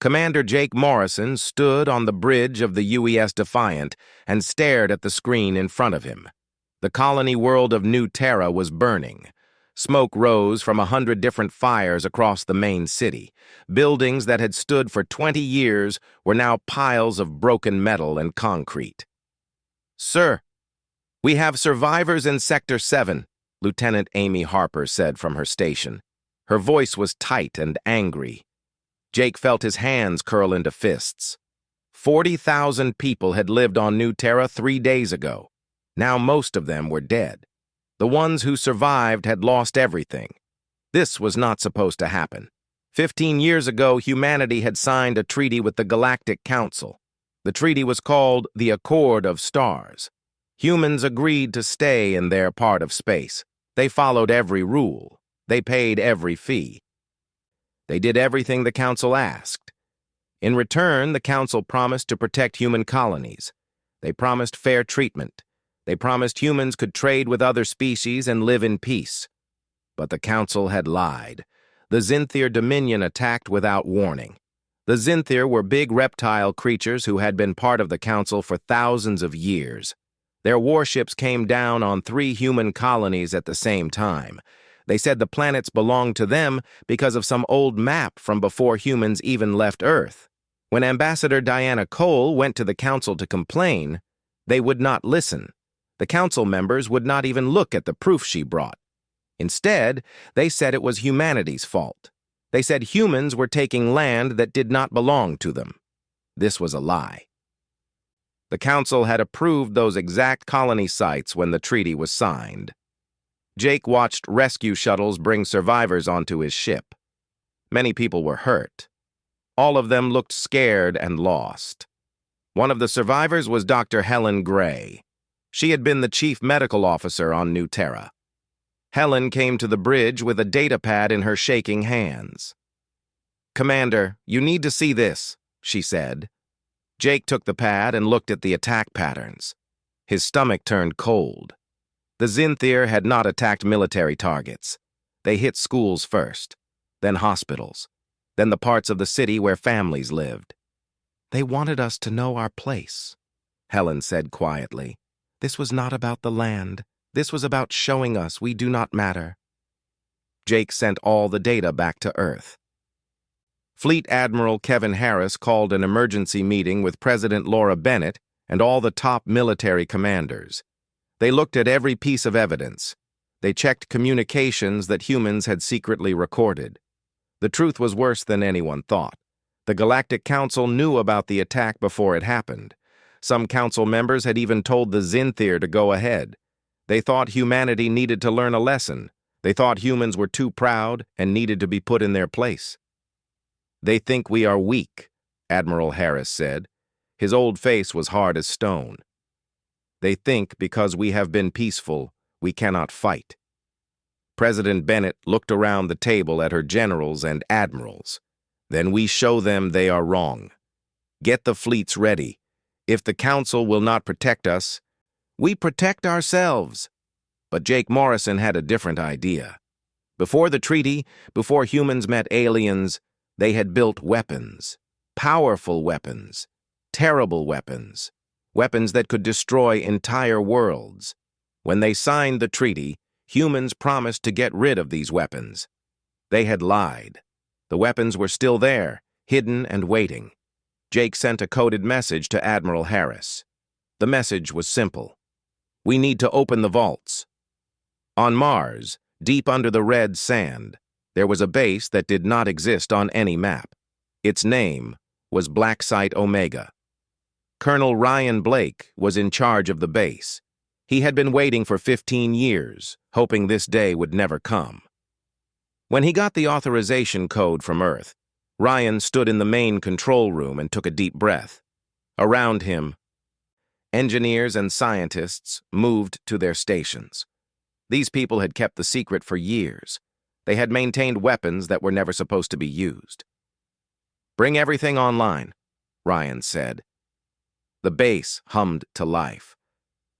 Commander Jake Morrison stood on the bridge of the UES Defiant and stared at the screen in front of him. The colony world of New Terra was burning. Smoke rose from 100 different fires across the main city. Buildings that had stood for 20 years were now piles of broken metal and concrete. "Sir, we have survivors in Sector 7, Lieutenant Amy Harper said from her station. Her voice was tight and angry. Jake felt his hands curl into fists. 40,000 people had lived on New Terra 3 days ago. Now most of them were dead. The ones who survived had lost everything. This was not supposed to happen. 15 years ago, humanity had signed a treaty with the Galactic Council. The treaty was called the Accord of Stars. Humans agreed to stay in their part of space. They followed every rule. They paid every fee. They did everything the Council asked. In return, the Council promised to protect human colonies. They promised fair treatment. They promised humans could trade with other species and live in peace. But the Council had lied. The Zinthir Dominion attacked without warning. The Zinthir were big reptile creatures who had been part of the Council for thousands of years. Their warships came down on 3 human colonies at the same time. They said the planets belonged to them because of some old map from before humans even left Earth. When Ambassador Diana Cole went to the Council to complain, they would not listen. The Council members would not even look at the proof she brought. Instead, they said it was humanity's fault. They said humans were taking land that did not belong to them. This was a lie. The Council had approved those exact colony sites when the treaty was signed. Jake watched rescue shuttles bring survivors onto his ship. Many people were hurt. All of them looked scared and lost. One of the survivors was Dr. Helen Gray. She had been the chief medical officer on New Terra. Helen came to the bridge with a data pad in her shaking hands. "Commander, you need to see this," she said. Jake took the pad and looked at the attack patterns. His stomach turned cold. The Zinthir had not attacked military targets. They hit schools first, then hospitals, then the parts of the city where families lived. "They wanted us to know our place," Helen said quietly. "This was not about the land. This was about showing us we do not matter." Jake sent all the data back to Earth. Fleet Admiral Kevin Harris called an emergency meeting with President Laura Bennett and all the top military commanders. They looked at every piece of evidence. They checked communications that humans had secretly recorded. The truth was worse than anyone thought. The Galactic Council knew about the attack before it happened. Some council members had even told the Zinthir to go ahead. They thought humanity needed to learn a lesson. They thought humans were too proud and needed to be put in their place. "They think we are weak," Admiral Harris said. His old face was hard as stone. "They think because we have been peaceful, we cannot fight." President Bennett looked around the table at her generals and admirals. "Then we show them they are wrong. Get the fleets ready. If the Council will not protect us, we protect ourselves." But Jake Morrison had a different idea. Before the treaty, before humans met aliens, they had built weapons. Powerful weapons. Terrible weapons. Weapons that could destroy entire worlds. When they signed the treaty, humans promised to get rid of these weapons. They had lied. The weapons were still there, hidden and waiting. Jake sent a coded message to Admiral Harris. The message was simple. "We need to open the vaults." On Mars, deep under the red sand, there was a base that did not exist on any map. Its name was Black Site Omega. Colonel Ryan Blake was in charge of the base. He had been waiting for 15 years, hoping this day would never come. When he got the authorization code from Earth, Ryan stood in the main control room and took a deep breath. Around him, engineers and scientists moved to their stations. These people had kept the secret for years. They had maintained weapons that were never supposed to be used. "Bring everything online," Ryan said. The base hummed to life.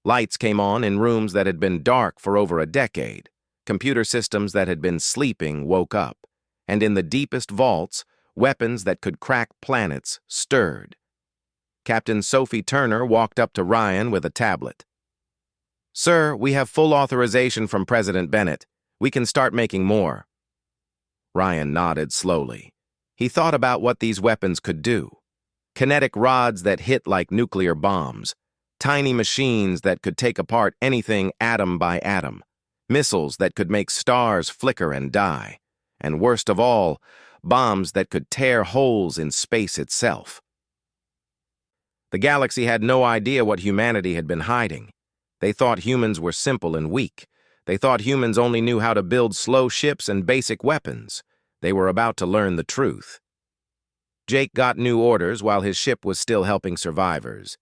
Lights came on in rooms that had been dark for over a decade. Computer systems that had been sleeping woke up. And in the deepest vaults, weapons that could crack planets, stirred. Captain Sophie Turner walked up to Ryan with a tablet. "Sir, we have full authorization from President Bennett. We can start making more." Ryan nodded slowly. He thought about what these weapons could do. Kinetic rods that hit like nuclear bombs. Tiny machines that could take apart anything atom by atom. Missiles that could make stars flicker and die. And worst of all, bombs that could tear holes in space itself. The galaxy had no idea what humanity had been hiding. They thought humans were simple and weak. They thought humans only knew how to build slow ships and basic weapons. They were about to learn the truth. Jake got new orders while his ship was still helping survivors.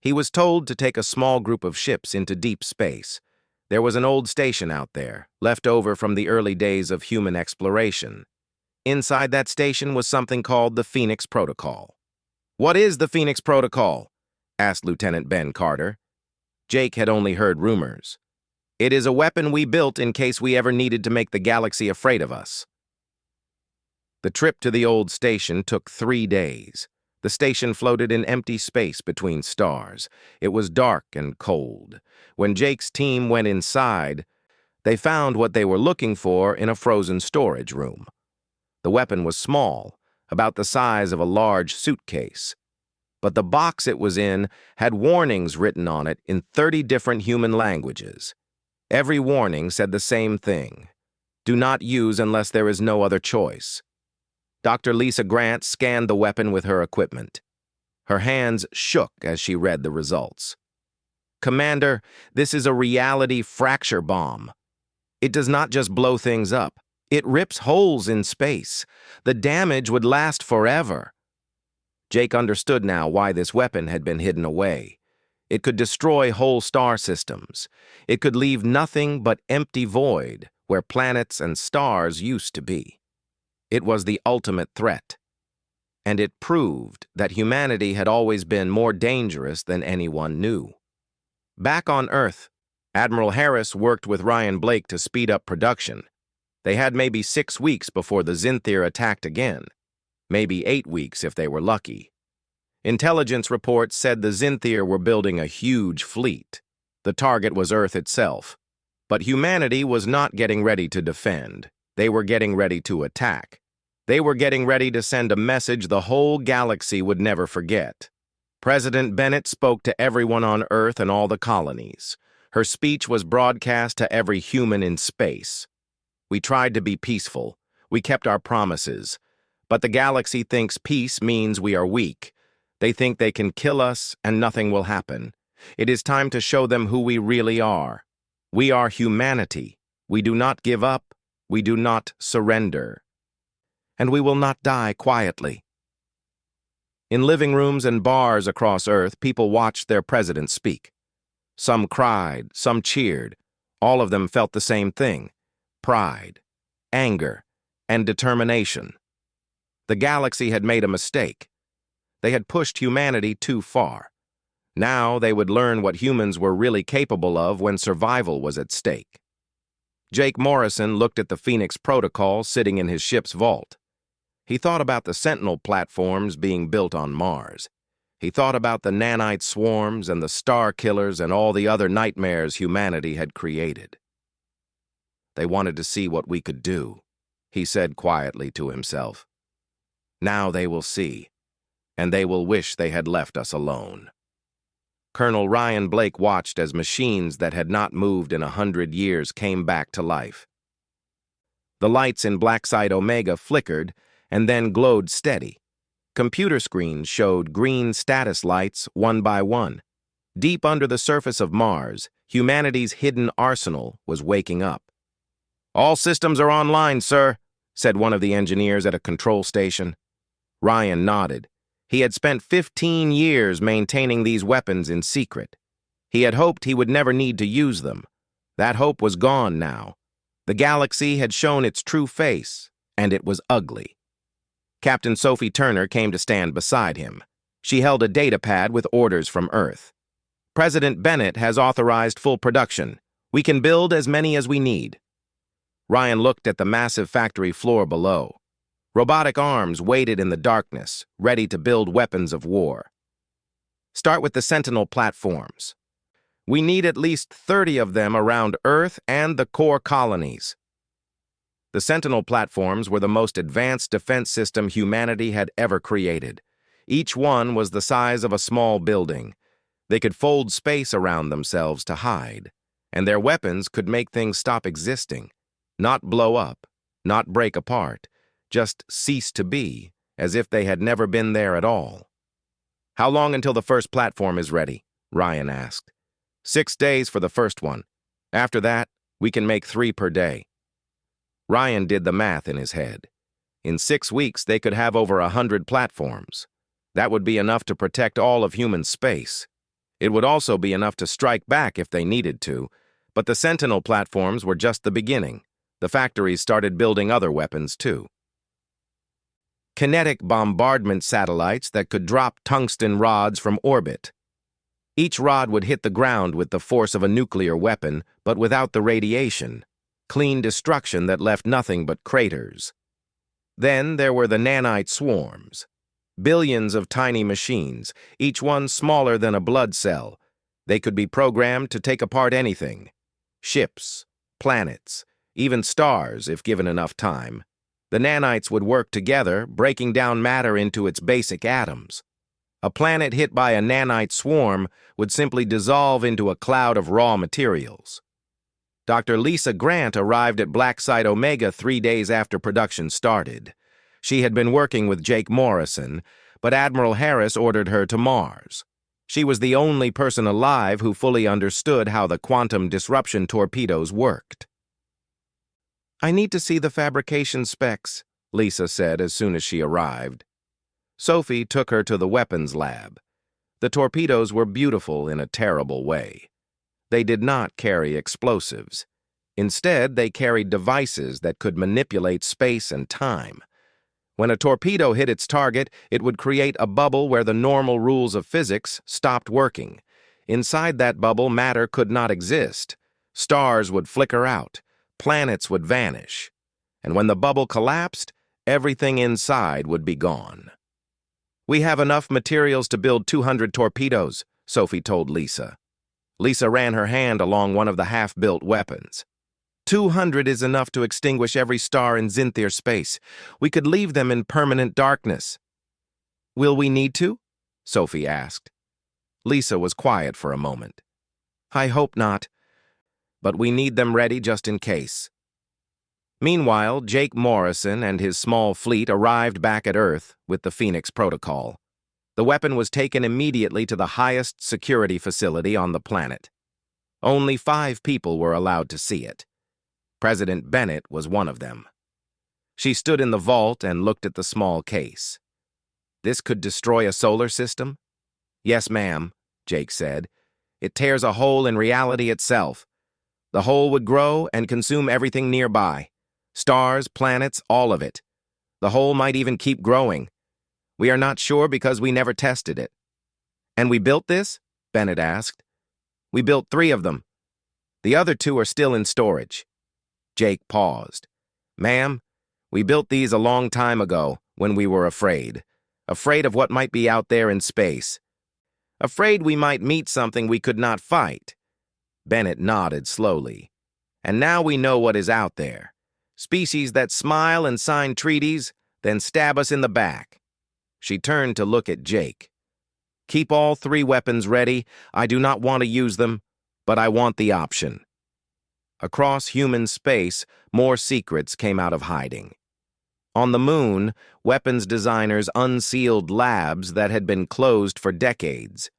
He was told to take a small group of ships into deep space. There was an old station out there, left over from the early days of human exploration. Inside that station was something called the Phoenix Protocol. "What is the Phoenix Protocol?" asked Lieutenant Ben Carter. Jake had only heard rumors. "It is a weapon we built in case we ever needed to make the galaxy afraid of us." The trip to the old station took 3 days. The station floated in empty space between stars. It was dark and cold. When Jake's team went inside, they found what they were looking for in a frozen storage room. The weapon was small, about the size of a large suitcase. But the box it was in had warnings written on it in 30 different human languages. Every warning said the same thing: do not use unless there is no other choice. Dr. Lisa Grant scanned the weapon with her equipment. Her hands shook as she read the results. "Commander, this is a reality fracture bomb. It does not just blow things up. It rips holes in space. The damage would last forever." Jake understood now why this weapon had been hidden away. It could destroy whole star systems. It could leave nothing but empty void where planets and stars used to be. It was the ultimate threat. And it proved that humanity had always been more dangerous than anyone knew. Back on Earth, Admiral Harris worked with Ryan Blake to speed up production. They had maybe 6 weeks before the Zinthir attacked again. Maybe 8 weeks if they were lucky. Intelligence reports said the Zinthir were building a huge fleet. The target was Earth itself. But humanity was not getting ready to defend. They were getting ready to attack. They were getting ready to send a message the whole galaxy would never forget. President Bennett spoke to everyone on Earth and all the colonies. Her speech was broadcast to every human in space. "We tried to be peaceful. We kept our promises. But the galaxy thinks peace means we are weak. They think they can kill us and nothing will happen. It is time to show them who we really are. We are humanity. We do not give up. We do not surrender. And we will not die quietly." In living rooms and bars across Earth, people watched their president speak. Some cried, some cheered. All of them felt the same thing: pride, anger, and determination. The galaxy had made a mistake. They had pushed humanity too far. Now they would learn what humans were really capable of when survival was at stake. Jake Morrison looked at the Phoenix Protocol sitting in his ship's vault. He thought about the Sentinel platforms being built on Mars. He thought about the nanite swarms and the star killers and all the other nightmares humanity had created. "They wanted to see what we could do," he said quietly to himself. "Now they will see, and they will wish they had left us alone." Colonel Ryan Blake watched as machines that had not moved in 100 years came back to life. The lights in Black Site Omega flickered and then glowed steady. Computer screens showed green status lights one by one. Deep under the surface of Mars, humanity's hidden arsenal was waking up. "All systems are online, sir," said one of the engineers at a control station. Ryan nodded. He had spent 15 years maintaining these weapons in secret. He had hoped he would never need to use them. That hope was gone now. The galaxy had shown its true face, and it was ugly. Captain Sophie Turner came to stand beside him. She held a data pad with orders from Earth. "President Bennett has authorized full production. We can build as many as we need." Ryan looked at the massive factory floor below. Robotic arms waited in the darkness, ready to build weapons of war. Start with the Sentinel platforms. We need at least 30 of them around Earth and the core colonies. The Sentinel platforms were the most advanced defense system humanity had ever created. Each one was the size of a small building. They could fold space around themselves to hide, and their weapons could make things stop existing, not blow up, not break apart, just cease to be, as if they had never been there at all. "How long until the first platform is ready?" Ryan asked. 6 days for the first one. After that, we can make 3 per day. Ryan did the math in his head. In 6 weeks, they could have over 100 platforms. That would be enough to protect all of human space. It would also be enough to strike back if they needed to, but the Sentinel platforms were just the beginning. The factories started building other weapons, too. Kinetic bombardment satellites that could drop tungsten rods from orbit. Each rod would hit the ground with the force of a nuclear weapon, but without the radiation. Clean destruction that left nothing but craters. Then there were the nanite swarms. Billions of tiny machines, each one smaller than a blood cell. They could be programmed to take apart anything. Ships, planets, even stars if given enough time. The nanites would work together, breaking down matter into its basic atoms. A planet hit by a nanite swarm would simply dissolve into a cloud of raw materials. Dr. Lisa Grant arrived at Black Site Omega 3 days after production started. She had been working with Jake Morrison, but Admiral Harris ordered her to Mars. She was the only person alive who fully understood how the quantum disruption torpedoes worked. "I need to see the fabrication specs," Lisa said as soon as she arrived. Sophie took her to the weapons lab. The torpedoes were beautiful in a terrible way. They did not carry explosives. Instead, they carried devices that could manipulate space and time. When a torpedo hit its target, it would create a bubble where the normal rules of physics stopped working. Inside that bubble, matter could not exist. Stars would flicker out. Planets would vanish. And when the bubble collapsed, everything inside would be gone. "We have enough materials to build 200 torpedoes," Sophie told Lisa. Lisa ran her hand along one of the half-built weapons. 200 is enough to extinguish every star in Zinthir space. We could leave them in permanent darkness." "Will we need to?" Sophie asked. Lisa was quiet for a moment. "I hope not. But we need them ready just in case." Meanwhile, Jake Morrison and his small fleet arrived back at Earth with the Phoenix Protocol. The weapon was taken immediately to the highest security facility on the planet. Only 5 people were allowed to see it. President Bennett was one of them. She stood in the vault and looked at the small case. "This could destroy a solar system?" "Yes, ma'am," Jake said. "It tears a hole in reality itself. The hole would grow and consume everything nearby. Stars, planets, all of it. The hole might even keep growing. We are not sure because we never tested it." "And we built this?" Bennett asked. "We built 3 of them. The other 2 are still in storage." Jake paused. "Ma'am, we built these a long time ago when we were afraid. Afraid of what might be out there in space. Afraid we might meet something we could not fight." Bennett nodded slowly. "And now we know what is out there. Species that smile and sign treaties, then stab us in the back." She turned to look at Jake. "Keep all 3 weapons ready. I do not want to use them, but I want the option." Across human space, more secrets came out of hiding. On the moon, weapons designers unsealed labs that had been closed for decades.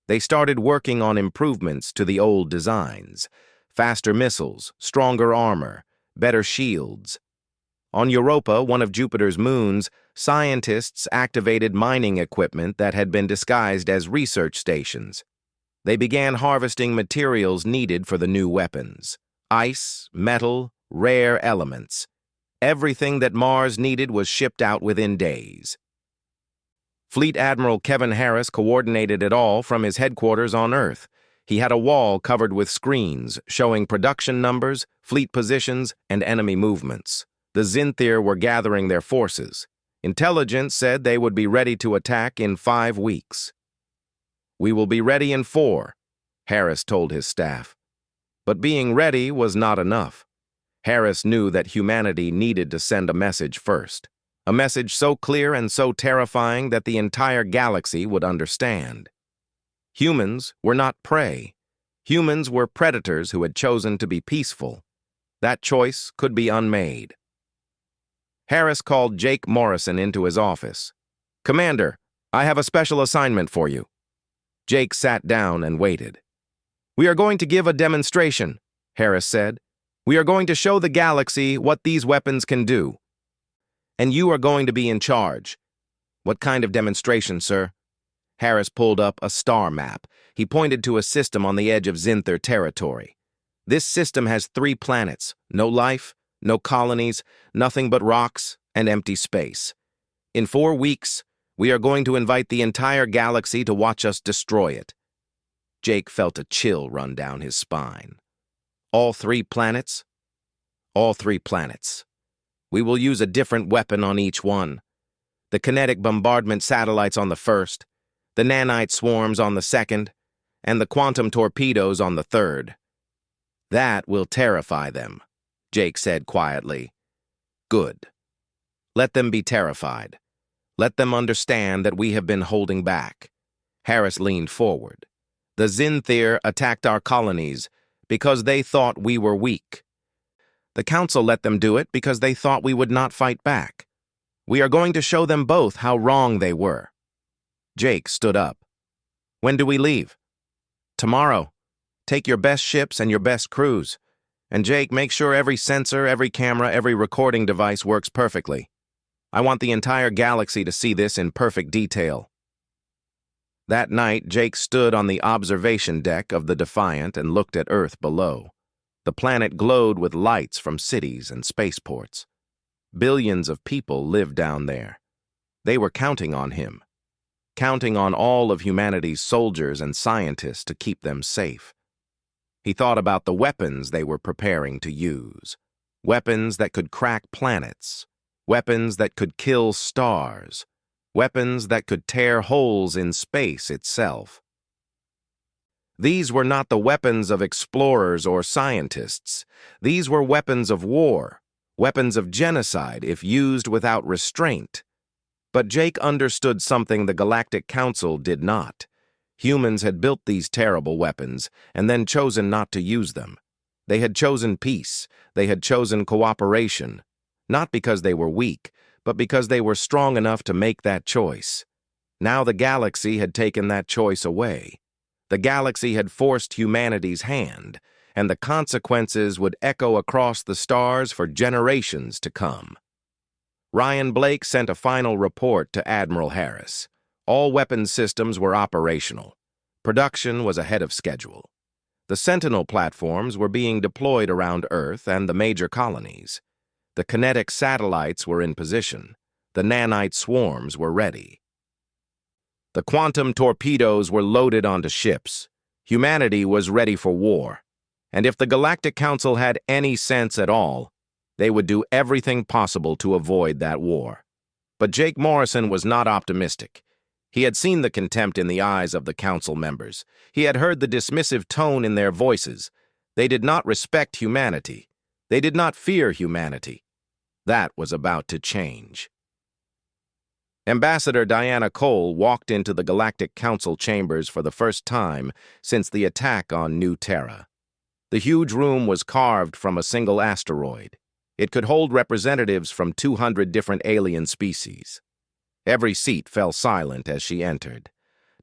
They started working on improvements to the old designs. Faster missiles, stronger armor, better shields. On Europa, one of Jupiter's moons, scientists activated mining equipment that had been disguised as research stations. They began harvesting materials needed for the new weapons. Ice, metal, rare elements. Everything that Mars needed was shipped out within days. Fleet Admiral Kevin Harris coordinated it all from his headquarters on Earth. He had a wall covered with screens showing production numbers, fleet positions, and enemy movements. The Zinthir were gathering their forces. Intelligence said they would be ready to attack in 5 weeks. "We will be ready in 4, Harris told his staff. But being ready was not enough. Harris knew that humanity needed to send a message first. A message so clear and so terrifying that the entire galaxy would understand. Humans were not prey. Humans were predators who had chosen to be peaceful. That choice could be unmade. Harris called Jake Morrison into his office. "Commander, I have a special assignment for you." Jake sat down and waited. "We are going to give a demonstration," Harris said. "We are going to show the galaxy what these weapons can do. And you are going to be in charge." "What kind of demonstration, sir?" Harris pulled up a star map. He pointed to a system on the edge of Zinthir territory. "This system has 3 planets, no life, no colonies, nothing but rocks and empty space. In 4 weeks, we are going to invite the entire galaxy to watch us destroy it." Jake felt a chill run down his spine. "All 3 planets?" "All 3 planets. We will use a different weapon on each one. The kinetic bombardment satellites on the first, the nanite swarms on the second, and the quantum torpedoes on the third. That will terrify them," Jake said quietly. "Good. Let them be terrified. Let them understand that we have been holding back." Harris leaned forward. "The Zinthir attacked our colonies because they thought we were weak. The Council let them do it because they thought we would not fight back. We are going to show them both how wrong they were." Jake stood up. "When do we leave?" "Tomorrow. Take your best ships and your best crews. And Jake, make sure every sensor, every camera, every recording device works perfectly. I want the entire galaxy to see this in perfect detail." That night, Jake stood on the observation deck of the Defiant and looked at Earth below. The planet glowed with lights from cities and spaceports. Billions of people lived down there. They were counting on him, counting on all of humanity's soldiers and scientists to keep them safe. He thought about the weapons they were preparing to use. Weapons that could crack planets. Weapons that could kill stars. Weapons that could tear holes in space itself. These were not the weapons of explorers or scientists. These were weapons of war, weapons of genocide if used without restraint. But Jake understood something the Galactic Council did not. Humans had built these terrible weapons and then chosen not to use them. They had chosen peace. They had chosen cooperation. Not because they were weak, but because they were strong enough to make that choice. Now the galaxy had taken that choice away. The galaxy had forced humanity's hand, and the consequences would echo across the stars for generations to come. Ryan Blake sent a final report to Admiral Harris. All weapons systems were operational. Production was ahead of schedule. The Sentinel platforms were being deployed around Earth and the major colonies. The kinetic satellites were in position. The nanite swarms were ready. The quantum torpedoes were loaded onto ships. Humanity was ready for war. And if the Galactic Council had any sense at all, they would do everything possible to avoid that war. But Jake Morrison was not optimistic. He had seen the contempt in the eyes of the Council members. He had heard the dismissive tone in their voices. They did not respect humanity. They did not fear humanity. That was about to change. Ambassador Diana Cole walked into the Galactic Council chambers for the first time since the attack on New Terra. The huge room was carved from a single asteroid. It could hold representatives from 200 different alien species. Every seat fell silent as she entered.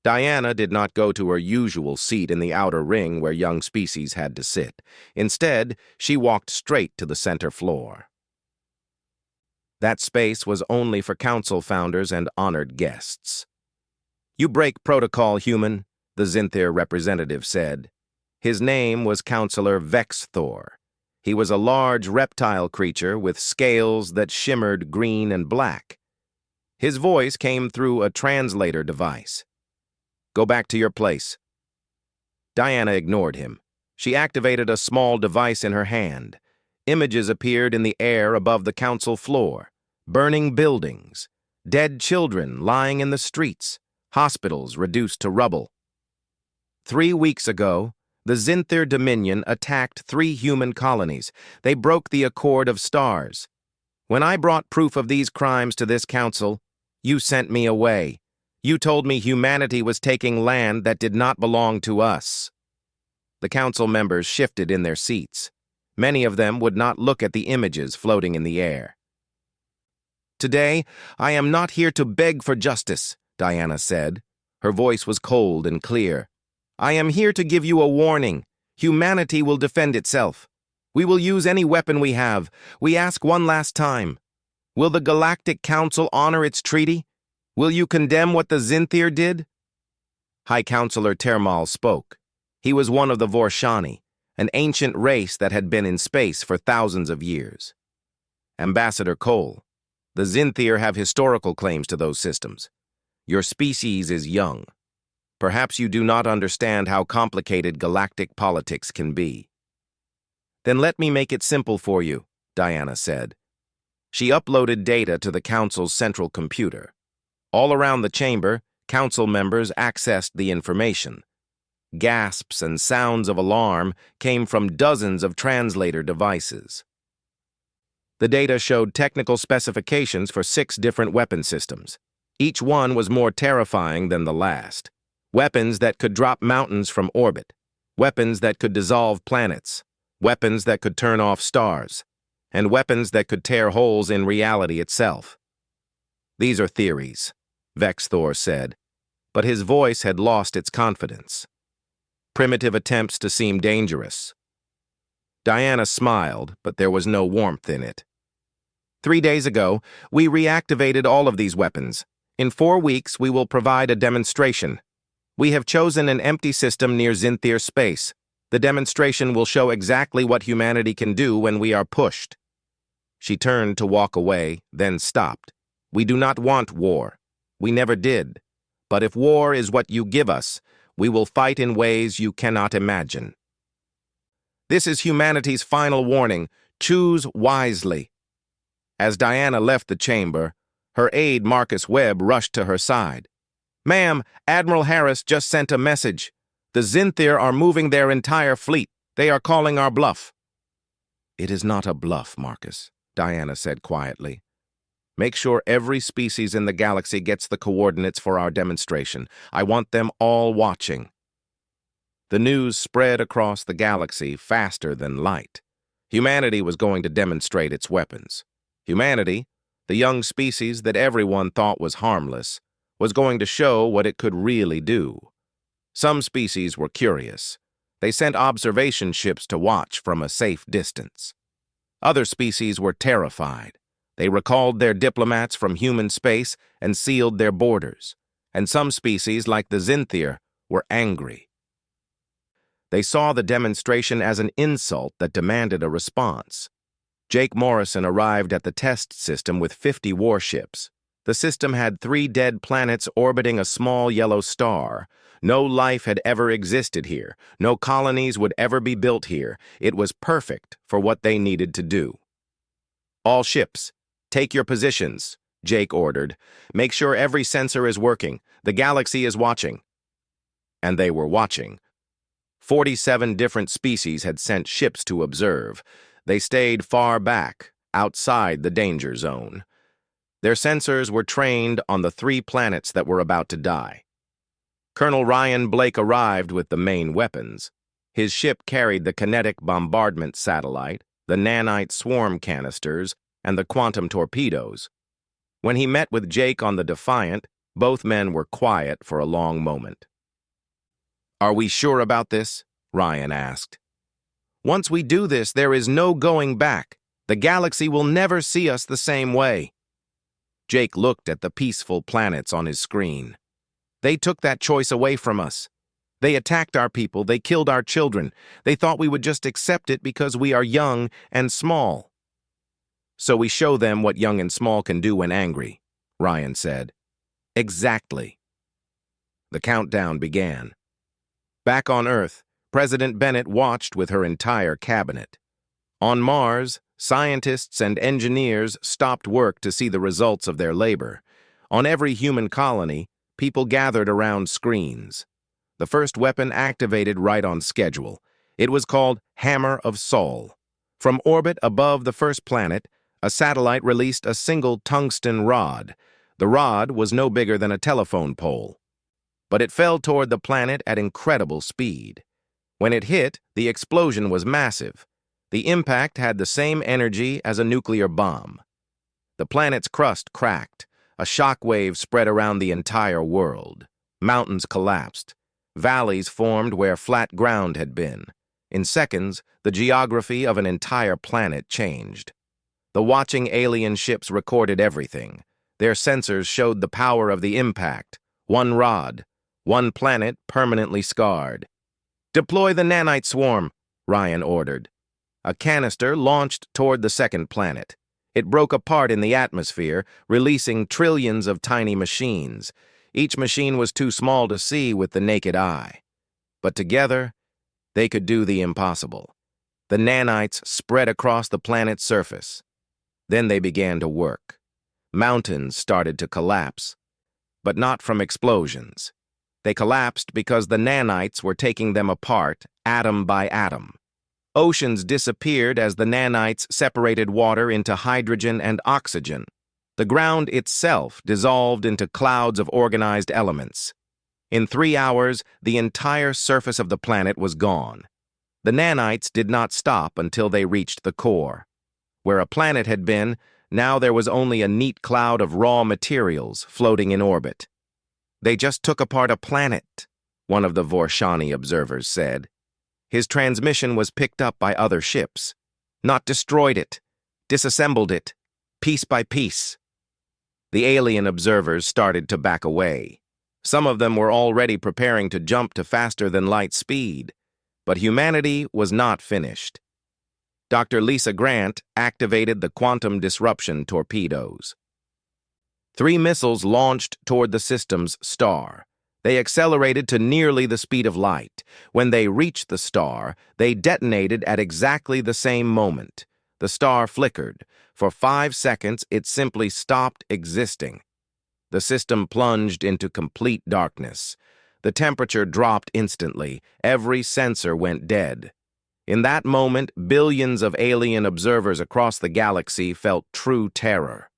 Diana did not go to her usual seat in the outer ring where young species had to sit. Instead, she walked straight to the center floor. That space was only for council founders and honored guests. "You break protocol, human," the Zinthir representative said. His name was Counselor Vexthor. He was a large reptile creature with scales that shimmered green and black. His voice came through a translator device. "Go back to your place." Diana ignored him. She activated a small device in her hand. Images appeared in the air above the council floor. Burning buildings, dead children lying in the streets, hospitals reduced to rubble. 3 weeks ago, the Zinthir Dominion attacked 3 human colonies. They broke the Accord of Stars. When I brought proof of these crimes to this council, you sent me away. You told me humanity was taking land that did not belong to us. The council members shifted in their seats. Many of them would not look at the images floating in the air. Today, I am not here to beg for justice, Diana said. Her voice was cold and clear. I am here to give you a warning. Humanity will defend itself. We will use any weapon we have. We ask one last time. Will the Galactic Council honor its treaty? Will you condemn what the Zinthir did? High Counselor Termal spoke. He was one of the Vorshani, an ancient race that had been in space for thousands of years. Ambassador Cole, the Zinthir have historical claims to those systems. Your species is young. Perhaps you do not understand how complicated galactic politics can be. Then let me make it simple for you, Diana said. She uploaded data to the Council's central computer. All around the chamber, Council members accessed the information. Gasps and sounds of alarm came from dozens of translator devices. The data showed technical specifications for 6 different weapon systems. Each one was more terrifying than the last. Weapons that could drop mountains from orbit. Weapons that could dissolve planets. Weapons that could turn off stars. And weapons that could tear holes in reality itself. These are theories, Vexthor said, but his voice had lost its confidence. Primitive attempts to seem dangerous. Diana smiled, but there was no warmth in it. 3 days ago, we reactivated all of these weapons. In 4 weeks, we will provide a demonstration. We have chosen an empty system near Zinthir space. The demonstration will show exactly what humanity can do when we are pushed. She turned to walk away, then stopped. We do not want war. We never did. But if war is what you give us, we will fight in ways you cannot imagine. This is humanity's final warning. Choose wisely. As Diana left the chamber, her aide Marcus Webb rushed to her side. Ma'am, Admiral Harris just sent a message. The Zinthir are moving their entire fleet. They are calling our bluff. It is not a bluff, Marcus, Diana said quietly. Make sure every species in the galaxy gets the coordinates for our demonstration. I want them all watching. The news spread across the galaxy faster than light. Humanity was going to demonstrate its weapons. Humanity, the young species that everyone thought was harmless, was going to show what it could really do. Some species were curious. They sent observation ships to watch from a safe distance. Other species were terrified. They recalled their diplomats from human space and sealed their borders. And some species, like the Zinthir, were angry. They saw the demonstration as an insult that demanded a response. Jake Morrison arrived at the test system with 50 warships. The system had 3 dead planets orbiting a small yellow star. No life had ever existed here. No colonies would ever be built here. It was perfect for what they needed to do. All ships, take your positions, Jake ordered. Make sure every sensor is working. The galaxy is watching. And they were watching. 47 different species had sent ships to observe. They stayed far back, outside the danger zone. Their sensors were trained on the 3 planets that were about to die. Colonel Ryan Blake arrived with the main weapons. His ship carried the kinetic bombardment satellite, the nanite swarm canisters, and the quantum torpedoes. When he met with Jake on the Defiant, both men were quiet for a long moment. Are we sure about this? Ryan asked. Once we do this, there is no going back. The galaxy will never see us the same way. Jake looked at the peaceful planets on his screen. They took that choice away from us. They attacked our people. They killed our children. They thought we would just accept it because we are young and small. So we show them what young and small can do when angry, Ryan said. Exactly. The countdown began. Back on Earth, President Bennett watched with her entire cabinet. On Mars, scientists and engineers stopped work to see the results of their labor. On every human colony, people gathered around screens. The first weapon activated right on schedule. It was called Hammer of Sol. From orbit above the first planet, a satellite released a single tungsten rod. The rod was no bigger than a telephone pole. But it fell toward the planet at incredible speed. When it hit, the explosion was massive. The impact had the same energy as a nuclear bomb. The planet's crust cracked. A shock wave spread around the entire world. Mountains collapsed. Valleys formed where flat ground had been. In seconds, the geography of an entire planet changed. The watching alien ships recorded everything. Their sensors showed the power of the impact. One rod, one planet permanently scarred. "Deploy the nanite swarm," Ryan ordered. A canister launched toward the second planet. It broke apart in the atmosphere, releasing trillions of tiny machines. Each machine was too small to see with the naked eye. But together, they could do the impossible. The nanites spread across the planet's surface. Then they began to work. Mountains started to collapse, but not from explosions. They collapsed because the nanites were taking them apart, atom by atom. Oceans disappeared as the nanites separated water into hydrogen and oxygen. The ground itself dissolved into clouds of organized elements. In 3 hours, the entire surface of the planet was gone. The nanites did not stop until they reached the core. Where a planet had been, now there was only a neat cloud of raw materials floating in orbit. "They just took apart a planet," one of the Vorshani observers said. His transmission was picked up by other ships. "Not destroyed it, disassembled it, piece by piece." The alien observers started to back away. Some of them were already preparing to jump to faster-than-light speed. But humanity was not finished. Dr. Lisa Grant activated the quantum disruption torpedoes. 3 missiles launched toward the system's star. They accelerated to nearly the speed of light. When they reached the star, they detonated at exactly the same moment. The star flickered. For 5 seconds, it simply stopped existing. The system plunged into complete darkness. The temperature dropped instantly. Every sensor went dead. In that moment, billions of alien observers across the galaxy felt true terror.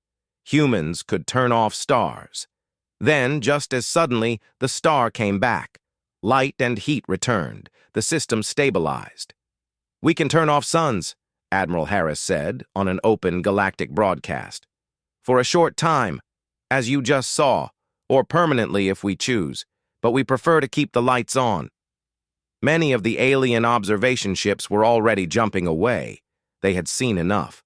Humans could turn off stars. Then, just as suddenly, the star came back. Light and heat returned. The system stabilized. "We can turn off suns," Admiral Harris said on an open galactic broadcast. "For a short time, as you just saw, or permanently if we choose, but we prefer to keep the lights on." Many of the alien observation ships were already jumping away. They had seen enough.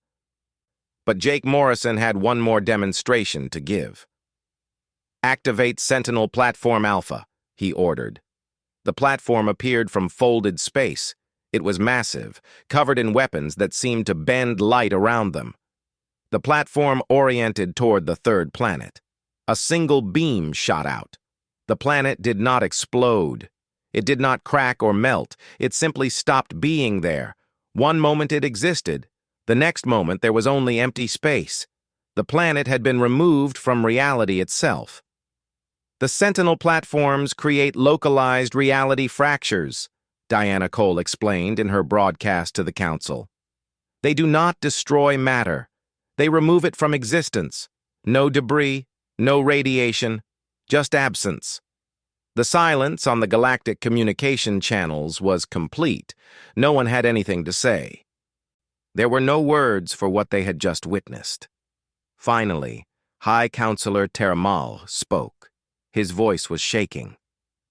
But Jake Morrison had one more demonstration to give. "Activate Sentinel Platform Alpha," he ordered. The platform appeared from folded space. It was massive, covered in weapons that seemed to bend light around them. The platform oriented toward the third planet. A single beam shot out. The planet did not explode. It did not crack or melt. It simply stopped being there. One moment it existed. The next moment there was only empty space. The planet had been removed from reality itself. "The Sentinel platforms create localized reality fractures," Diana Cole explained in her broadcast to the Council. "They do not destroy matter. They remove it from existence. No debris, no radiation, just absence." The silence on the galactic communication channels was complete. No one had anything to say. There were no words for what they had just witnessed. Finally, High Counselor Terramal spoke. His voice was shaking.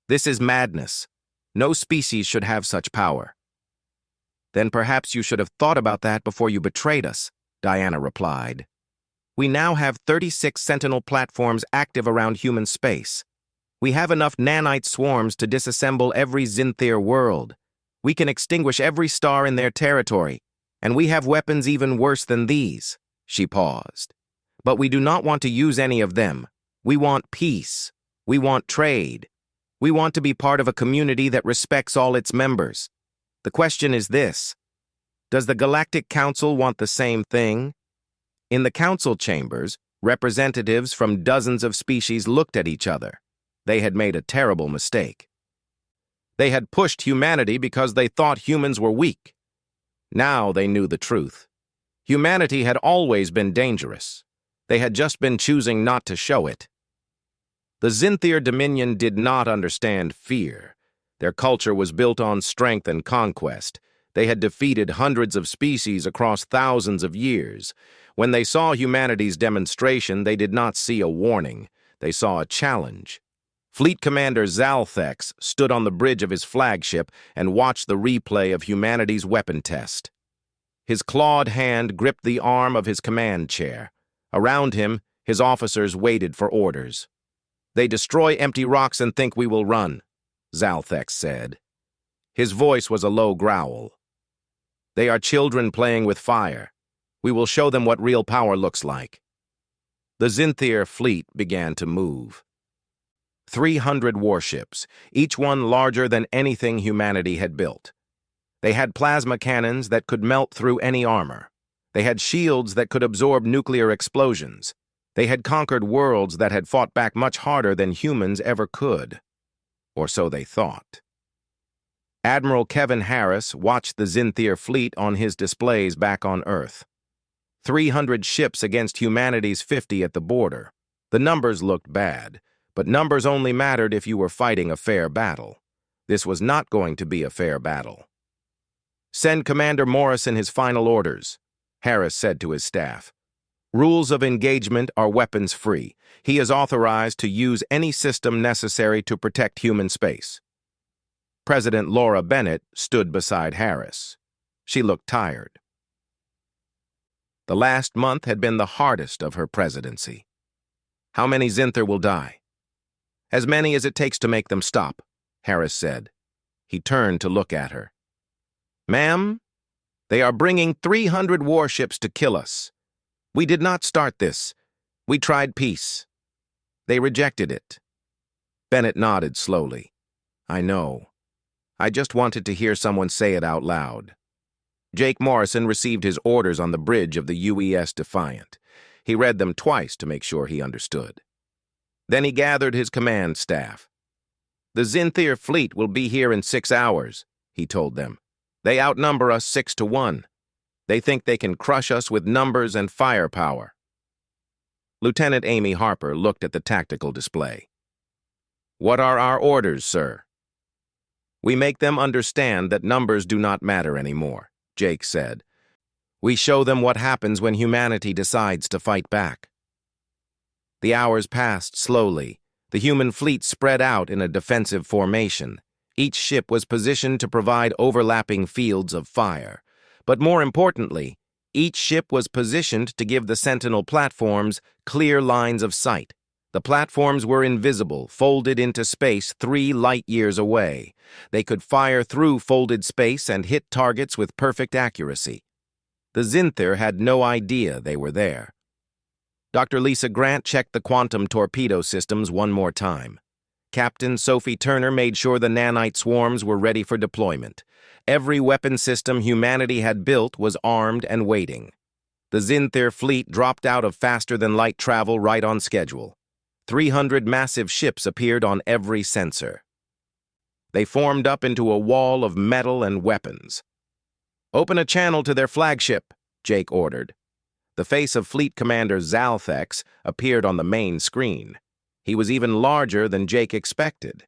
"This is madness. No species should have such power." "Then perhaps you should have thought about that before you betrayed us," Diana replied. "We now have 36 Sentinel platforms active around human space. We have enough nanite swarms to disassemble every Zinthir world. We can extinguish every star in their territory, and we have weapons even worse than these." She paused. "But we do not want to use any of them. We want peace. We want trade. We want to be part of a community that respects all its members. The question is this: Does the Galactic Council want the same thing? In the council chambers, representatives from dozens of species looked at each other. They had made a terrible mistake. They had pushed humanity because they thought humans were weak. Now they knew the truth. Humanity had always been dangerous. They had just been choosing not to show it. The Zinthir Dominion did not understand fear. Their culture was built on strength and conquest. They had defeated hundreds of species across thousands of years. When they saw humanity's demonstration, they did not see a warning. They saw a challenge. Fleet Commander Zalthex stood on the bridge of his flagship and watched the replay of humanity's weapon test. His clawed hand gripped the arm of his command chair. Around him, his officers waited for orders. "They destroy empty rocks and think we will run," Zalthex said. His voice was a low growl. "They are children playing with fire. We will show them what real power looks like." The Zinthir fleet began to move. 300 warships, each one larger than anything humanity had built. They had plasma cannons that could melt through any armor. They had shields that could absorb nuclear explosions. They had conquered worlds that had fought back much harder than humans ever could. Or so they thought. Admiral Kevin Harris watched the Zinthir fleet on his displays back on Earth. 300 ships against humanity's 50 at the border. The numbers looked bad, but numbers only mattered if you were fighting a fair battle. This was not going to be a fair battle. "Send Commander Morrison his final orders," Harris said to his staff. "Rules of engagement are weapons-free. He is authorized to use any system necessary to protect human space." President Laura Bennett stood beside Harris. She looked tired. The last month had been the hardest of her presidency. "How many Zinthir will die?" "As many as it takes to make them stop," Harris said. He turned to look at her. "Ma'am, they are bringing 300 warships to kill us. We did not start this. We tried peace. They rejected it." Bennett nodded slowly. "I know. I just wanted to hear someone say it out loud." Jake Morrison received his orders on the bridge of the UES Defiant. He read them twice to make sure he understood. Then he gathered his command staff. "The Zinthir fleet will be here in 6 hours," he told them. "They outnumber us 6-1. They think they can crush us with numbers and firepower." Lieutenant Amy Harper looked at the tactical display. "What are our orders, sir?" "We make them understand that numbers do not matter anymore," Jake said. "We show them what happens when humanity decides to fight back." The hours passed slowly. The human fleet spread out in a defensive formation. Each ship was positioned to provide overlapping fields of fire. But more importantly, each ship was positioned to give the Sentinel platforms clear lines of sight. The platforms were invisible, folded into space 3 light-years away. They could fire through folded space and hit targets with perfect accuracy. The Zinthir had no idea they were there. Dr. Lisa Grant checked the quantum torpedo systems one more time. Captain Sophie Turner made sure the nanite swarms were ready for deployment. Every weapon system humanity had built was armed and waiting. The Zinthir fleet dropped out of faster-than-light travel right on schedule. 300 massive ships appeared on every sensor. They formed up into a wall of metal and weapons. "Open a channel to their flagship," Jake ordered. The face of Fleet Commander Zalthex appeared on the main screen. He was even larger than Jake expected.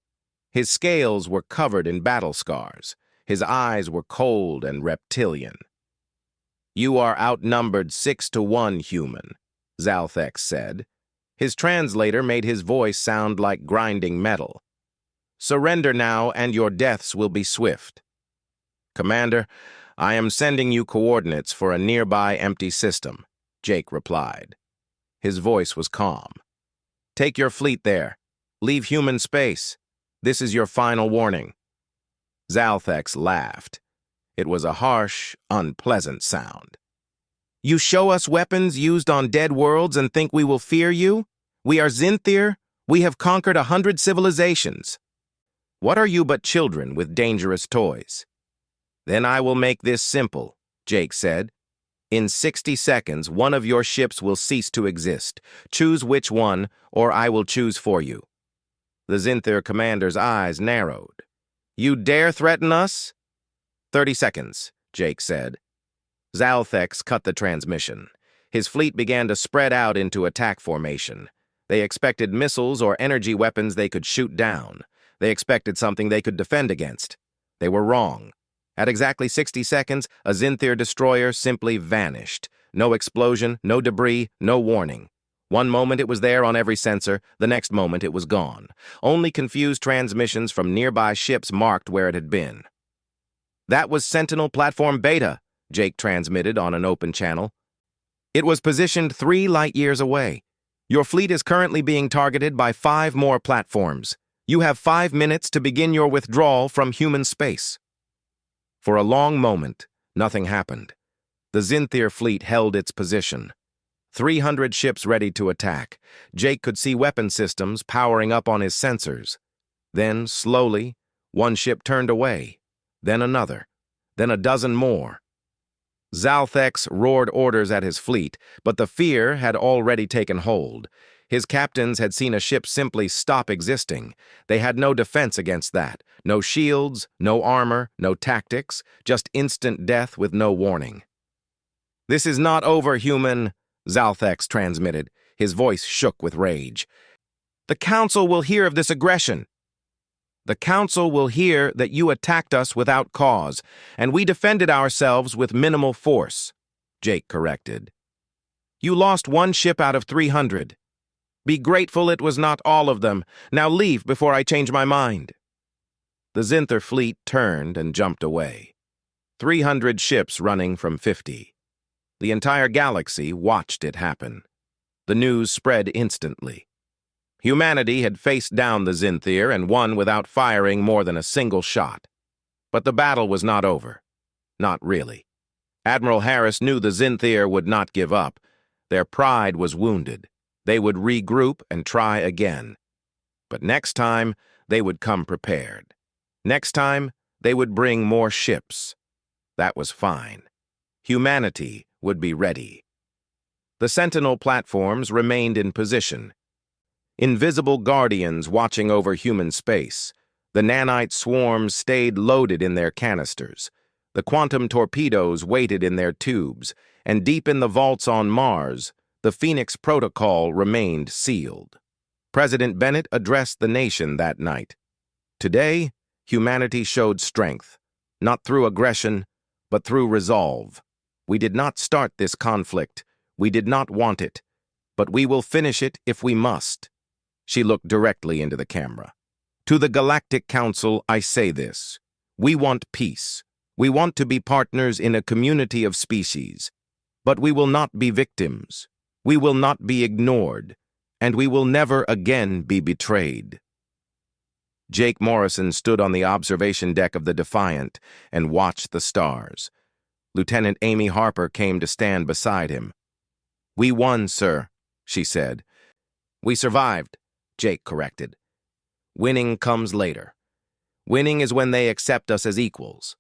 His scales were covered in battle scars. His eyes were cold and reptilian. "You are outnumbered 6-1, human," Zalthex said. His translator made his voice sound like grinding metal. "Surrender now, and your deaths will be swift." "Commander, I am sending you coordinates for a nearby empty system," Jake replied. His voice was calm. "Take your fleet there. Leave human space. This is your final warning." Zalthex laughed. It was a harsh, unpleasant sound. "You show us weapons used on dead worlds and think we will fear you? We are Zinthir. We have conquered 100 civilizations. What are you but children with dangerous toys? Then I will make this simple. Jake said. In 60 seconds, one of your ships will cease to exist. Choose which one, or I will choose for you. The Zinthir commander's eyes narrowed. You dare threaten us? 30 seconds, Jake said. Zalthex cut the transmission. His fleet began to spread out into attack formation. They expected missiles or energy weapons they could shoot down. They expected something they could defend against. They were wrong. At exactly 60 seconds, a Zinthir destroyer simply vanished. No explosion, no debris, no warning. One moment it was there on every sensor, the next moment it was gone. Only confused transmissions from nearby ships marked where it had been. That was Sentinel Platform Beta, Jake transmitted on an open channel. It was positioned 3 light-years away. Your fleet is currently being targeted by 5 more platforms. You have 5 minutes to begin your withdrawal from human space. For a long moment, nothing happened. The Zinthir fleet held its position. 300 ships ready to attack. Jake could see weapon systems powering up on his sensors. Then, slowly, one ship turned away. Then another. Then a dozen more. Zalthex roared orders at his fleet, but the fear had already taken hold. His captains had seen a ship simply stop existing. They had no defense against that. No shields, no armor, no tactics, just instant death with no warning. This is not over, human, Zalthex transmitted. His voice shook with rage. The Council will hear of this aggression. The Council will hear that you attacked us without cause, and we defended ourselves with minimal force, Jake corrected. You lost 1 ship out of 300. Be grateful it was not all of them. Now leave before I change my mind. The Zinthir fleet turned and jumped away. 300 ships running from 50. The entire galaxy watched it happen. The news spread instantly. Humanity had faced down the Zinthir and won without firing more than a single shot. But the battle was not over. Not really. Admiral Harris knew the Zinthir would not give up. Their pride was wounded. They would regroup and try again. But next time, they would come prepared. Next time, they would bring more ships. That was fine. Humanity would be ready. The Sentinel platforms remained in position. Invisible guardians watching over human space. The nanite swarms stayed loaded in their canisters. The quantum torpedoes waited in their tubes, and deep in the vaults on Mars, the Phoenix Protocol remained sealed. President Bennett addressed the nation that night. Today, humanity showed strength, not through aggression, but through resolve. We did not start this conflict. We did not want it, but we will finish it if we must. She looked directly into the camera. To the Galactic Council, I say this. We want peace. We want to be partners in a community of species. But we will not be victims. We will not be ignored. And we will never again be betrayed. Jake Morrison stood on the observation deck of the Defiant and watched the stars. Lieutenant Amy Harper came to stand beside him. We won, sir, she said. We survived, Jake corrected. Winning comes later. Winning is when they accept us as equals.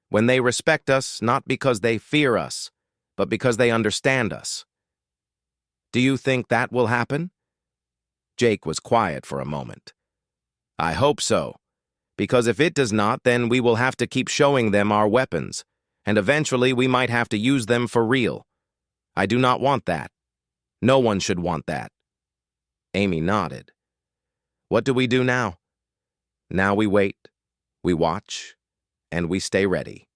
When they respect us not because they fear us, but because they understand us. Do you think that will happen? Jake was quiet for a moment. I hope so, because if it does not, then we will have to keep showing them our weapons, and eventually we might have to use them for real. I do not want that. No one should want that. Amy nodded. What do we do now? Now we wait, we watch, and we stay ready.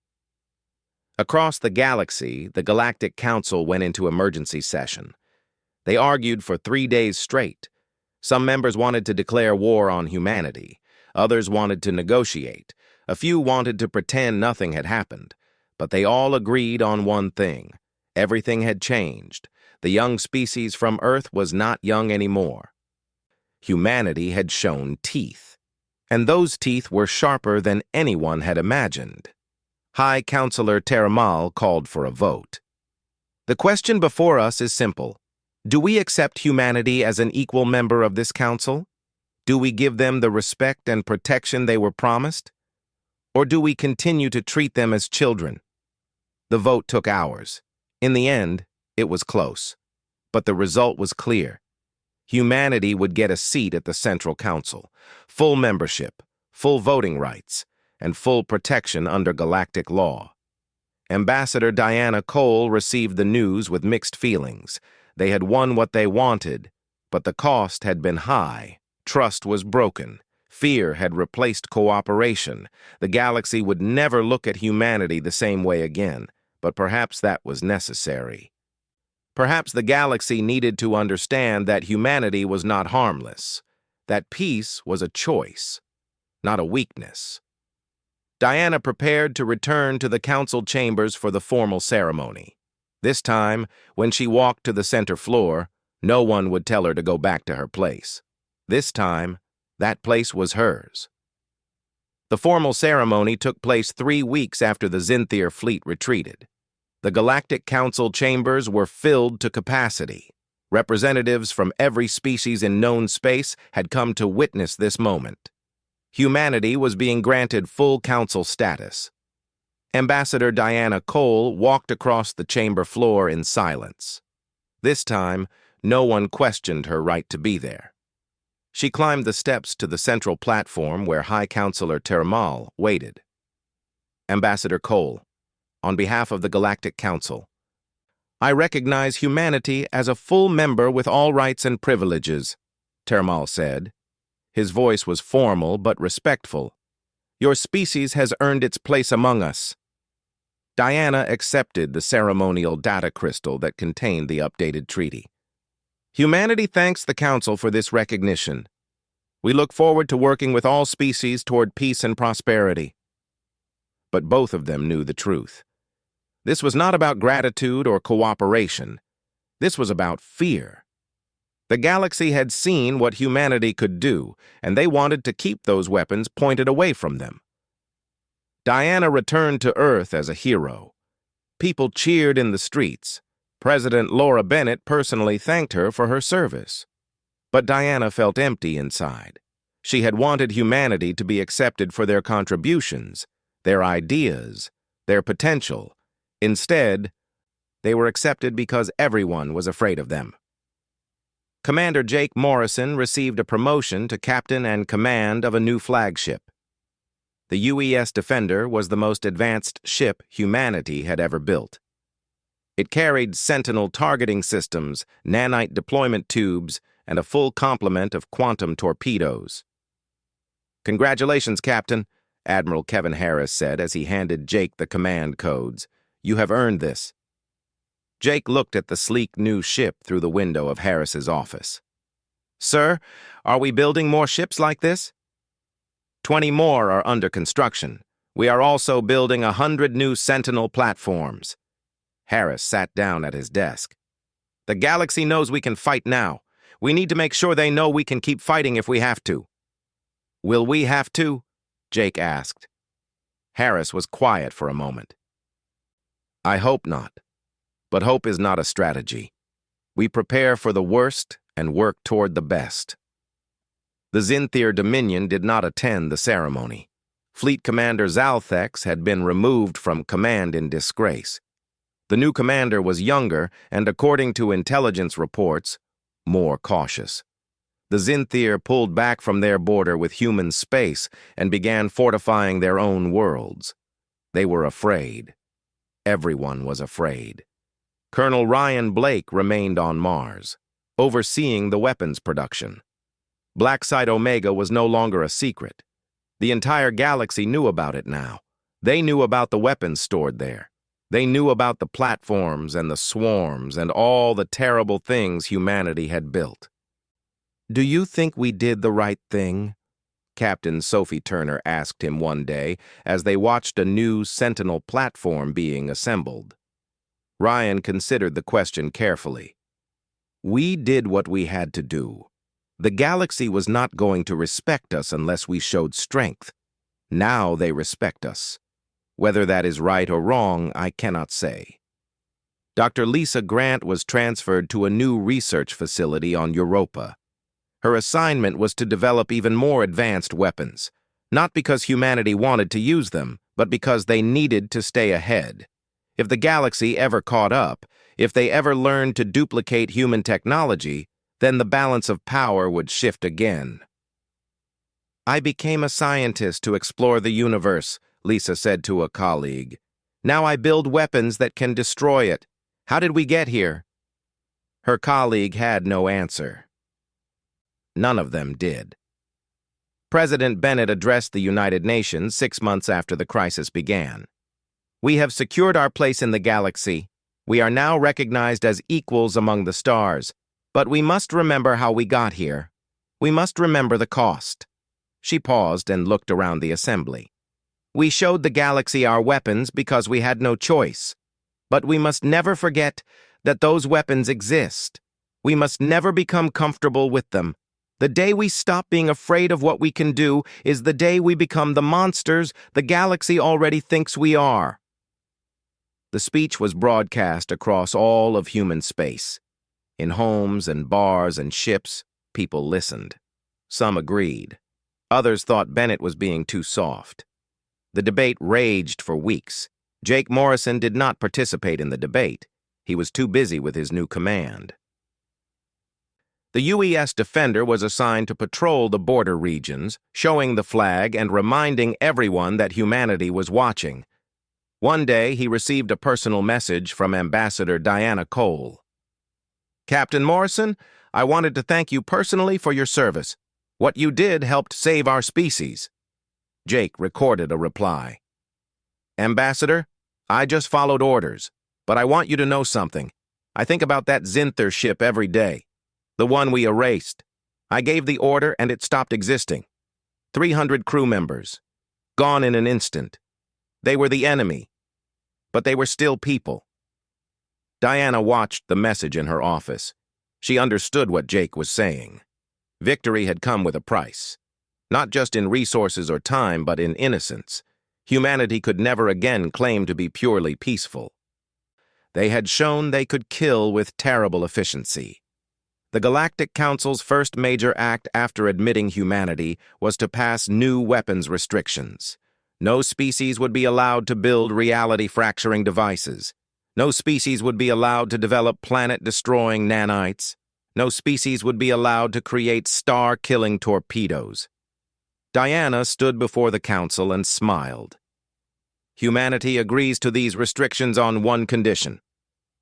Across the galaxy, the Galactic Council went into emergency session. They argued for 3 days straight. Some members wanted to declare war on humanity. Others wanted to negotiate. A few wanted to pretend nothing had happened. But they all agreed on one thing. Everything had changed. The young species from Earth was not young anymore. Humanity had shown teeth. And those teeth were sharper than anyone had imagined. High Counselor Terramal called for a vote. The question before us is simple. Do we accept humanity as an equal member of this council? Do we give them the respect and protection they were promised? Or do we continue to treat them as children? The vote took hours. In the end, it was close. But the result was clear. Humanity would get a seat at the Central Council, full membership, full voting rights, and full protection under galactic law. Ambassador Diana Cole received the news with mixed feelings. They had won what they wanted, but the cost had been high. Trust was broken. Fear had replaced cooperation. The galaxy would never look at humanity the same way again, but perhaps that was necessary. Perhaps the galaxy needed to understand that humanity was not harmless, that peace was a choice, not a weakness. Diana prepared to return to the council chambers for the formal ceremony. This time, when she walked to the center floor, no one would tell her to go back to her place. This time, that place was hers. The formal ceremony took place 3 weeks after the Zinthir fleet retreated. The Galactic Council chambers were filled to capacity. Representatives from every species in known space had come to witness this moment. Humanity was being granted full council status. Ambassador Diana Cole walked across the chamber floor in silence. This time, no one questioned her right to be there. She climbed the steps to the central platform where High Counselor Termal waited. Ambassador Cole, on behalf of the Galactic Council, I recognize humanity as a full member with all rights and privileges, Termal said. His voice was formal but respectful. Your species has earned its place among us. Diana accepted the ceremonial data crystal that contained the updated treaty. Humanity thanks the Council for this recognition. We look forward to working with all species toward peace and prosperity. But both of them knew the truth. This was not about gratitude or cooperation. This was about fear. The galaxy had seen what humanity could do, and they wanted to keep those weapons pointed away from them. Diana returned to Earth as a hero. People cheered in the streets. President Laura Bennett personally thanked her for her service. But Diana felt empty inside. She had wanted humanity to be accepted for their contributions, their ideas, their potential. Instead, they were accepted because everyone was afraid of them. Commander Jake Morrison received a promotion to captain and command of a new flagship. The UES Defender was the most advanced ship humanity had ever built. It carried Sentinel targeting systems, nanite deployment tubes, and a full complement of quantum torpedoes. Congratulations, Captain, Admiral Kevin Harris said as he handed Jake the command codes. You have earned this. Jake looked at the sleek new ship through the window of Harris's office. Sir, are we building more ships like this? 20 more are under construction. We are also building 100 new Sentinel platforms. Harris sat down at his desk. The galaxy knows we can fight now. We need to make sure they know we can keep fighting if we have to. Will we have to? Jake asked. Harris was quiet for a moment. I hope not. But hope is not a strategy. We prepare for the worst and work toward the best. The Zinthir Dominion did not attend the ceremony. Fleet Commander Zalthex had been removed from command in disgrace. The new commander was younger and, according to intelligence reports, more cautious. The Zinthir pulled back from their border with human space and began fortifying their own worlds. They were afraid. Everyone was afraid. Colonel Ryan Blake remained on Mars, overseeing the weapons production. Black Site Omega was no longer a secret. The entire galaxy knew about it now. They knew about the weapons stored there. They knew about the platforms and the swarms and all the terrible things humanity had built. Do you think we did the right thing? Captain Sophie Turner asked him one day as they watched a new Sentinel platform being assembled. Ryan considered the question carefully. We did what we had to do. The galaxy was not going to respect us unless we showed strength. Now they respect us. Whether that is right or wrong, I cannot say. Dr. Lisa Grant was transferred to a new research facility on Europa. Her assignment was to develop even more advanced weapons, not because humanity wanted to use them, but because they needed to stay ahead. If the galaxy ever caught up, if they ever learned to duplicate human technology, then the balance of power would shift again. "I became a scientist to explore the universe," Lisa said to a colleague. "Now I build weapons that can destroy it. How did we get here?" Her colleague had no answer. None of them did. President Bennett addressed the United Nations 6 months after the crisis began. "We have secured our place in the galaxy. We are now recognized as equals among the stars. But we must remember how we got here. We must remember the cost." She paused and looked around the assembly. "We showed the galaxy our weapons because we had no choice. But we must never forget that those weapons exist. We must never become comfortable with them. The day we stop being afraid of what we can do is the day we become the monsters the galaxy already thinks we are." The speech was broadcast across all of human space. In homes and bars and ships, people listened. Some agreed. Others thought Bennett was being too soft. The debate raged for weeks. Jake Morrison did not participate in the debate. He was too busy with his new command. The UES Defender was assigned to patrol the border regions, showing the flag and reminding everyone that humanity was watching. One day, he received a personal message from Ambassador Diana Cole. "Captain Morrison, I wanted to thank you personally for your service. What you did helped save our species." Jake recorded a reply. "Ambassador, I just followed orders, but I want you to know something. I think about that Zinther ship every day. The one we erased. I gave the order and it stopped existing. 300 crew members. Gone in an instant. They were the enemy. But they were still people." Diana watched the message in her office. She understood what Jake was saying. Victory had come with a price. Not just in resources or time, but in innocence. Humanity could never again claim to be purely peaceful. They had shown they could kill with terrible efficiency. The Galactic Council's first major act after admitting humanity was to pass new weapons restrictions. No species would be allowed to build reality-fracturing devices. No species would be allowed to develop planet-destroying nanites. No species would be allowed to create star-killing torpedoes. Diana stood before the council and smiled. "Humanity agrees to these restrictions on one condition.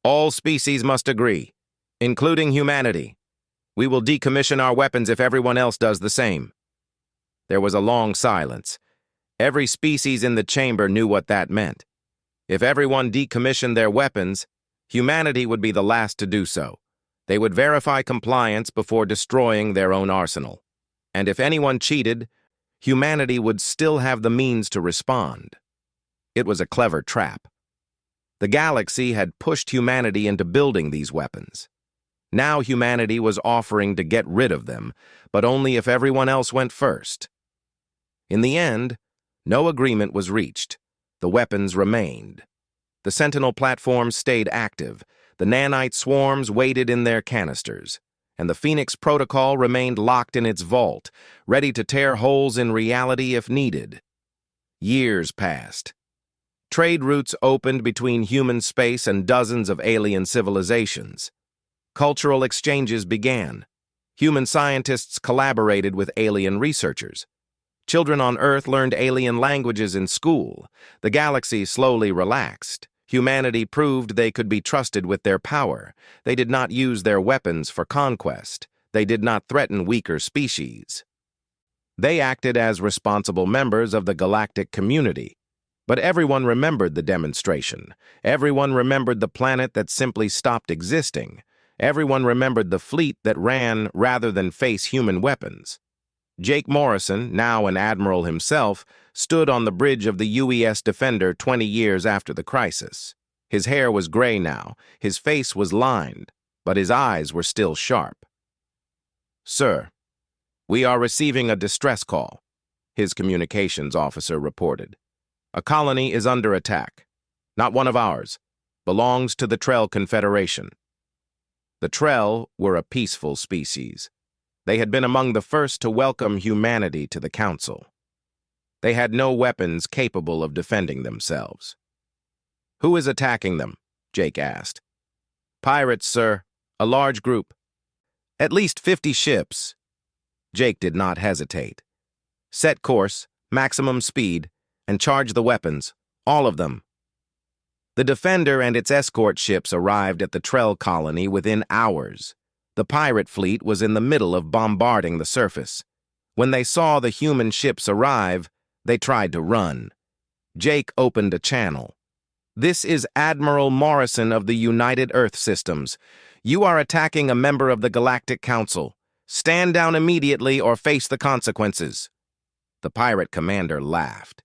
All species must agree, including humanity. We will decommission our weapons if everyone else does the same." There was a long silence. Every species in the chamber knew what that meant. If everyone decommissioned their weapons, humanity would be the last to do so. They would verify compliance before destroying their own arsenal. And if anyone cheated, humanity would still have the means to respond. It was a clever trap. The galaxy had pushed humanity into building these weapons. Now humanity was offering to get rid of them, but only if everyone else went first. In the end, no agreement was reached. The weapons remained. The Sentinel platforms stayed active. The nanite swarms waited in their canisters. And the Phoenix Protocol remained locked in its vault, ready to tear holes in reality if needed. Years passed. Trade routes opened between human space and dozens of alien civilizations. Cultural exchanges began. Human scientists collaborated with alien researchers. Children on Earth learned alien languages in school. The galaxy slowly relaxed. Humanity proved they could be trusted with their power. They did not use their weapons for conquest. They did not threaten weaker species. They acted as responsible members of the galactic community. But everyone remembered the demonstration. Everyone remembered the planet that simply stopped existing. Everyone remembered the fleet that ran rather than face human weapons. Jake Morrison, now an admiral himself, stood on the bridge of the UES Defender 20 years after the crisis. His hair was gray now, his face was lined, but his eyes were still sharp. "Sir, we are receiving a distress call," his communications officer reported. "A colony is under attack. Not one of ours. Belongs to the Trell Confederation." The Trell were a peaceful species. They had been among the first to welcome humanity to the Council. They had no weapons capable of defending themselves. "Who is attacking them?" Jake asked. "Pirates, sir. A large group. At least 50 ships." Jake did not hesitate. "Set course, maximum speed, and charge the weapons. All of them." The Defender and its escort ships arrived at the Trell colony within hours. The pirate fleet was in the middle of bombarding the surface. When they saw the human ships arrive, they tried to run. Jake opened a channel. "This is Admiral Morrison of the United Earth Systems. You are attacking a member of the Galactic Council. Stand down immediately or face the consequences." The pirate commander laughed.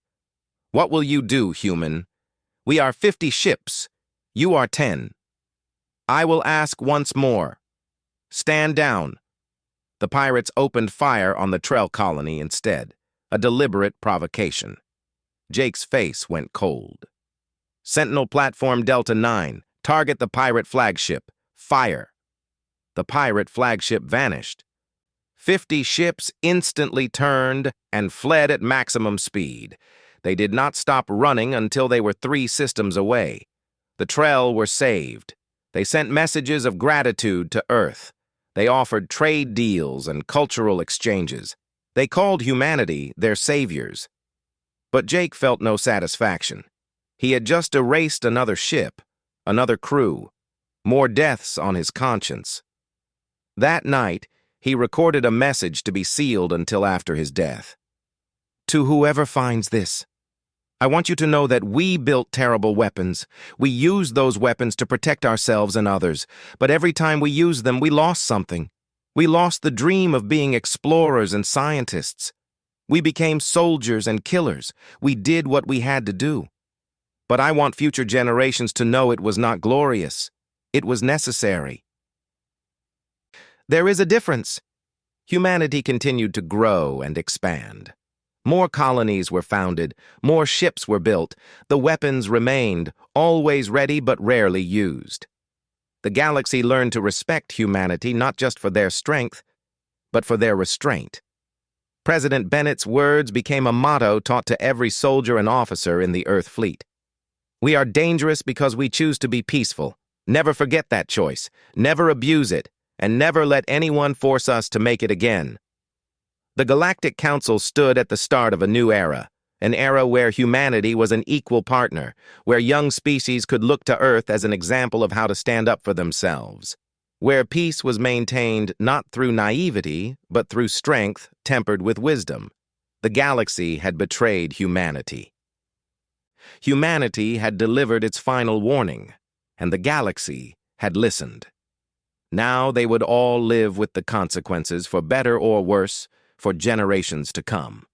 "What will you do, human? We are 50 ships. You are 10. I will ask once more. Stand down." The pirates opened fire on the Trell colony instead, a deliberate provocation. Jake's face went cold. "Sentinel Platform Delta 9, target the pirate flagship. Fire." The pirate flagship vanished. 50 ships instantly turned and fled at maximum speed. They did not stop running until they were 3 systems away. The Trell were saved. They sent messages of gratitude to Earth. They offered trade deals and cultural exchanges. They called humanity their saviors. But Jake felt no satisfaction. He had just erased another ship, another crew, more deaths on his conscience. That night, he recorded a message to be sealed until after his death. "To whoever finds this, I want you to know that we built terrible weapons. We used those weapons to protect ourselves and others, but every time we used them, we lost something. We lost the dream of being explorers and scientists. We became soldiers and killers. We did what we had to do. But I want future generations to know it was not glorious. It was necessary." There is a difference. Humanity continued to grow and expand. More colonies were founded, more ships were built, the weapons remained, always ready but rarely used. The galaxy learned to respect humanity not just for their strength, but for their restraint. President Bennett's words became a motto taught to every soldier and officer in the Earth fleet. "We are dangerous because we choose to be peaceful. Never forget that choice, never abuse it, and never let anyone force us to make it again." The Galactic Council stood at the start of a new era, an era where humanity was an equal partner, where young species could look to Earth as an example of how to stand up for themselves, where peace was maintained not through naivety, but through strength tempered with wisdom. The galaxy had betrayed humanity. Humanity had delivered its final warning, and the galaxy had listened. Now they would all live with the consequences, for better or worse, for generations to come.